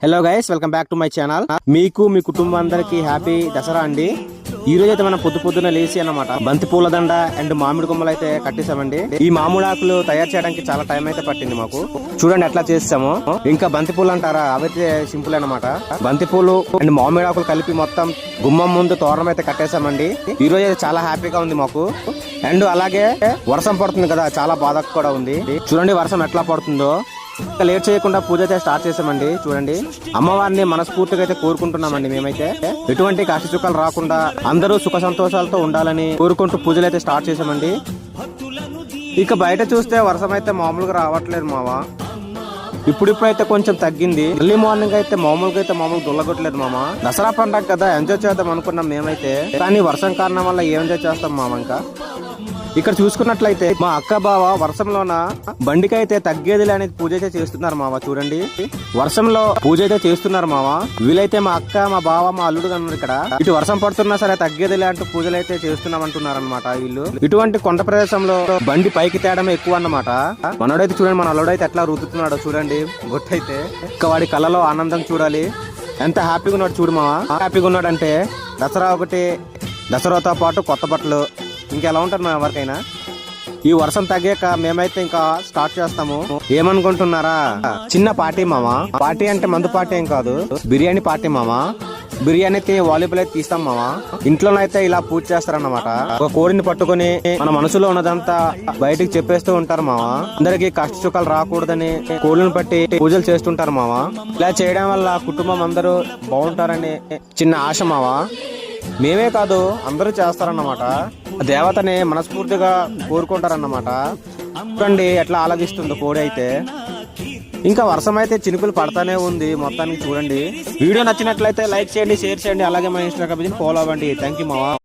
Hello guys, welcome back to my channel. మీకు మీ కుటుంబం అందరికి హ్యాపీ దసరా అండి. ఈ రోజు అయితే మనం పొద్దున లేచి అన్నమాట బంతి పూల దండ అండ్ మామిడి కొమ్మలు అయితే కట్టేసామండి. ఈ మామిడి ఆకులు తయారు చేయడానికి చాలా టైం అయితే పట్టింది మాకు. చూడండి ఎట్లా చేసాము. ఇంకా బంతి పూలు అంటారా, అవైతే సింపుల్ అన్నమాట. బంతి పూలు అండ్ మామిడి ఆకులు కలిపి మొత్తం గుమ్మం ముందు తోరణం అయితే కట్టేసామండి. ఈ రోజు అయితే చాలా హ్యాపీగా ఉంది మాకు. అండ్ అలాగే వర్షం పడుతుంది కదా, చాలా బాధ కూడా ఉంది. చూడండి వర్షం ఎట్లా పడుతుందో. ఇంకా లేట్ చేయకుండా పూజ అయితే స్టార్ట్ చేసామండి. చూడండి, అమ్మవారిని మనస్ఫూర్తిగా అయితే కోరుకుంటున్నామండి. మేమైతే ఎటువంటి కష్ట సుఖాలు రాకుండా అందరూ సుఖ సంతోషాలతో ఉండాలని కోరుకుంటూ పూజలు అయితే స్టార్ట్ చేసామండి. ఇక బయట చూస్తే వర్షం అయితే మామూలుగా రావట్లేదు మావా. ఇప్పుడిప్పుడైతే కొంచెం తగ్గింది. ఎర్లీ మార్నింగ్ అయితే మామూలుగా దుల్లగొట్టలేదు మామ. దసరా పండగ కదా, ఎంజాయ్ చేద్దాం అనుకున్నాం మేమైతే. కానీ వర్షం కారణం వల్ల ఏం ఎంజాయ్ చేస్తాం మామ. ఇంకా ఇక్కడ చూసుకున్నట్లయితే మా అక్క బావ వర్షంలోన బండికి అయితే తగ్గేదిలే అనేది పూజ అయితే చేస్తున్నారు మావ. చూడండి, వర్షంలో పూజ అయితే చేస్తున్నారు మావ. వీలైతే మా అక్క, మా బావ, మా అల్లుడు కన్నారు ఇక్కడ. ఇటు వర్షం పడుతున్నా సరే తగ్గేదిలే అంటూ పూజలు అయితే చేస్తున్నాం అంటున్నారు అనమాట వీళ్ళు. ఇటువంటి కొండ ప్రదేశంలో బండి పైకి తేడమే ఎక్కువ అన్నమాట. మనోడైతే చూడండి, మన అల్లుడైతే ఎట్లా రుద్దుతున్నాడో చూడండి. గొట్టయితే ఇక వాడి కళ్ళలో ఆనందం చూడాలి. ఎంత హ్యాపీగా ఉన్నాడు చూడు మావ. హ్యాపీగా ఉన్నాడు అంటే దసరాతో పాటు కొత్త బట్టలు ఇంకెలా ఉంటారు మా ఎవరికైనా. ఈ వర్షం తగ్గాక మేమైతే ఇంకా స్టార్ట్ చేస్తాము. ఏమనుకుంటున్నారా, చిన్న పార్టీ మామ. పార్టీ అంటే మందు పార్టీ ఏం కాదు, బిర్యానీ పార్టీ మామ. బిర్యానీ వాలీబాల్ అయితే తీస్తాం మామ. ఇంట్లోనైతే ఇలా పూజ చేస్తారన్నమాట. ఒక కోడిని పట్టుకుని మన మనసులో ఉన్నదంతా బయటికి చెప్పేస్తూ ఉంటారు మామ. అందరికి కష్ట సుఖాలు రాకూడదని కోళ్ళను పట్టి పూజలు చేస్తుంటారు మామ. ఇలా చేయడం వల్ల కుటుంబం అందరూ బాగుంటారని చిన్న ఆశ మావ. మేమే కాదు, అందరూ చేస్తారన్నమాట. దేవతని మనస్ఫూర్తిగా కోరుకుంటారన్నమాట. చూడండి ఎట్లా ఆలోచిస్తుందో కోడి అయితే. ఇంకా వర్షం అయితే చినుకులు పడతానే ఉంది మొత్తానికి. చూడండి, వీడియో నచ్చినట్లయితే లైక్ చేయండి, షేర్ చేయండి. అలాగే మన ఇన్స్టాగ్రామ్ పేజ్ ఫాలో అవ్వండి. థ్యాంక్ యూ మావా.